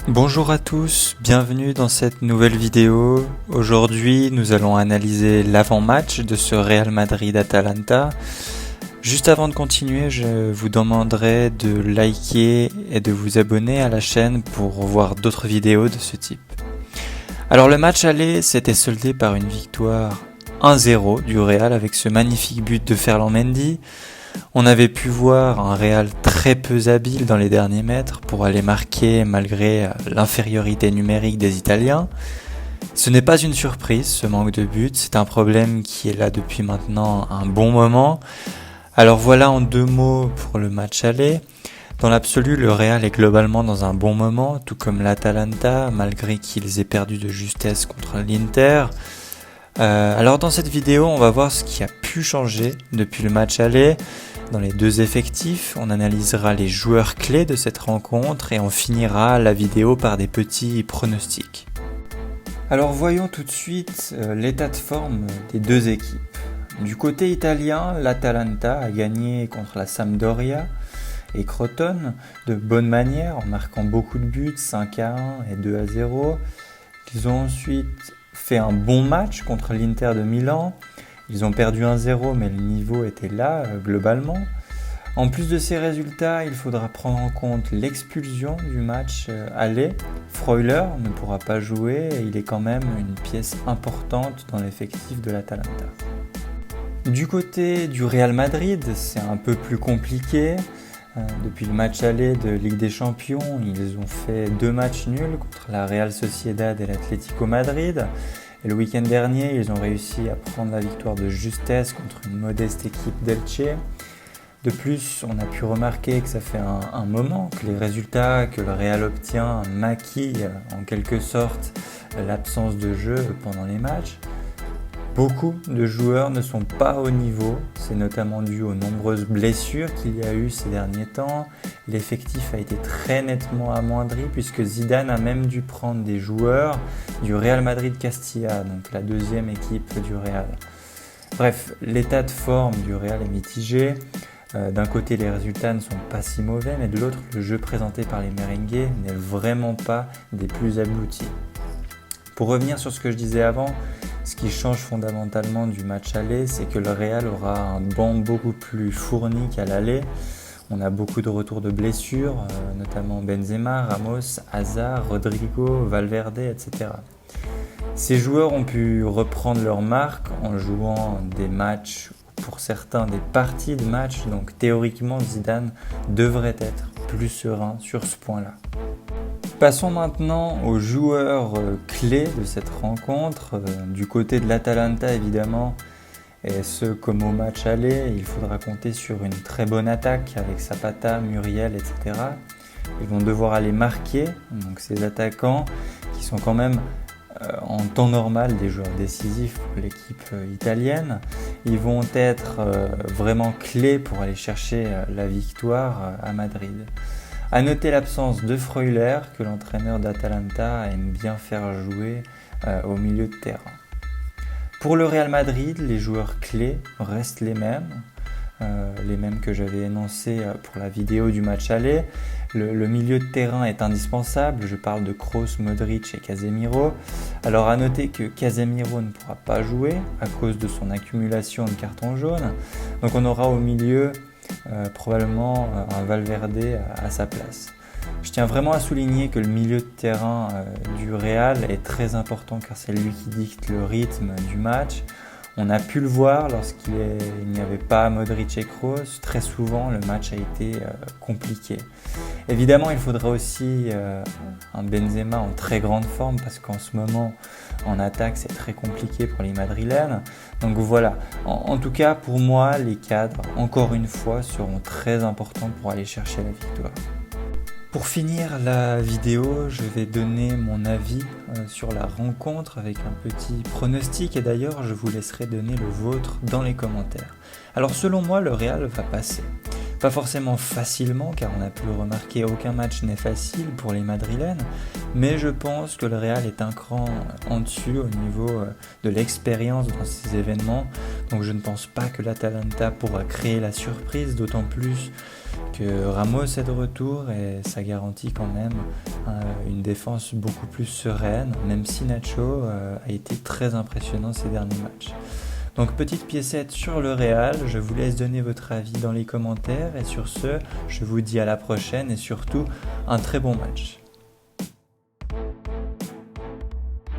Bonjour à tous, bienvenue dans cette nouvelle vidéo. Aujourd'hui, nous allons analyser l'avant-match de ce Real Madrid-Atalanta. Juste avant de continuer, je vous demanderai de liker et de vous abonner à la chaîne pour voir d'autres vidéos de ce type. Alors le match aller s'était soldé par une victoire 1-0 du Real avec ce magnifique but de Ferland Mendy. On avait pu voir un Real très peu habile dans les derniers mètres pour aller marquer malgré l'infériorité numérique des Italiens. Ce n'est pas une surprise, ce manque de buts, c'est un problème qui est là depuis maintenant un bon moment. Alors voilà en 2 mots pour le match aller. Dans l'absolu, le Real est globalement dans un bon moment, tout comme l'Atalanta, malgré qu'ils aient perdu de justesse contre l'Inter. Alors dans cette vidéo, on va voir ce qui a pu changer depuis le match aller. Dans les 2 effectifs, on analysera les joueurs clés de cette rencontre et on finira la vidéo par des petits pronostics. Alors voyons tout de suite l'état de forme des 2 équipes. Du côté italien, l'Atalanta a gagné contre la Sampdoria et Crotone de bonne manière en marquant beaucoup de buts, 5-1 et 2-0. Ils ont ensuite fait un bon match contre l'Inter de Milan. Ils ont perdu 1-0 mais le niveau était là globalement. En plus de ces résultats, il faudra prendre en compte l'expulsion du match aller. Freuler ne pourra pas jouer et il est quand même une pièce importante dans l'effectif de l'Atalanta. Du côté du Real Madrid, c'est un peu plus compliqué. Depuis le match aller de Ligue des Champions, ils ont fait 2 matchs nuls contre la Real Sociedad et l'Atlético Madrid. Et le week-end dernier, ils ont réussi à prendre la victoire de justesse contre une modeste équipe d'Elche. De plus, on a pu remarquer que ça fait un moment que les résultats que le Real obtient maquillent en quelque sorte l'absence de jeu pendant les matchs. Beaucoup de joueurs ne sont pas au niveau, c'est notamment dû aux nombreuses blessures qu'il y a eu ces derniers temps. L'effectif a été très nettement amoindri puisque Zidane a même dû prendre des joueurs du Real Madrid Castilla, donc la 2e équipe du Real. Bref, l'état de forme du Real est mitigé. D'un côté, les résultats ne sont pas si mauvais, mais de l'autre, le jeu présenté par les merengues n'est vraiment pas des plus aboutis. Pour revenir sur ce que je disais avant, ce qui change fondamentalement du match aller, c'est que le Real aura un banc beaucoup plus fourni qu'à l'aller. On a beaucoup de retours de blessures, notamment Benzema, Ramos, Hazard, Rodrigo, Valverde, etc. Ces joueurs ont pu reprendre leur marque en jouant des matchs, pour certains des parties de match, donc théoriquement Zidane devrait être plus serein sur ce point-là. Passons maintenant aux joueurs clés de cette rencontre. Du côté de l'Atalanta évidemment, et ce comme au match aller, il faudra compter sur une très bonne attaque avec Zapata, Muriel, etc. Ils vont devoir aller marquer, donc ces attaquants qui sont quand même en temps normal des joueurs décisifs pour l'équipe italienne. Ils vont être vraiment clés pour aller chercher la victoire à Madrid. A noter l'absence de Freuler que l'entraîneur d'Atalanta aime bien faire jouer au milieu de terrain. Pour le Real Madrid, les joueurs clés restent les mêmes que j'avais énoncés pour la vidéo du match aller. Le milieu de terrain est indispensable, je parle de Kroos, Modric et Casemiro. Alors à noter que Casemiro ne pourra pas jouer à cause de son accumulation de cartons jaunes. Donc on aura au milieu probablement un Valverde à sa place. Je tiens vraiment à souligner que le milieu de terrain du Real est très important car c'est lui qui dicte le rythme du match. On a pu le voir lorsqu'il n'y avait pas Modric et Kroos. Très souvent, le match a été compliqué. Évidemment, il faudra aussi un Benzema en très grande forme parce qu'en ce moment, en attaque, c'est très compliqué pour les Madrilènes. Donc voilà, en tout cas, pour moi, les cadres, encore une fois, seront très importants pour aller chercher la victoire. Pour finir la vidéo, je vais donner mon avis sur la rencontre avec un petit pronostic et d'ailleurs je vous laisserai donner le vôtre dans les commentaires. Alors selon moi, le Real va passer. Pas forcément facilement car on a pu le remarquer, aucun match n'est facile pour les Madrilènes, mais je pense que le Real est un cran en dessus au niveau de l'expérience dans ces événements, donc je ne pense pas que l'Atalanta pourra créer la surprise, d'autant plus que Ramos est de retour et ça garantit quand même une défense beaucoup plus sereine, même si Nacho a été très impressionnant ces derniers matchs. Donc petite piécette sur le Real, je vous laisse donner votre avis dans les commentaires et sur ce, je vous dis à la prochaine et surtout un très bon match.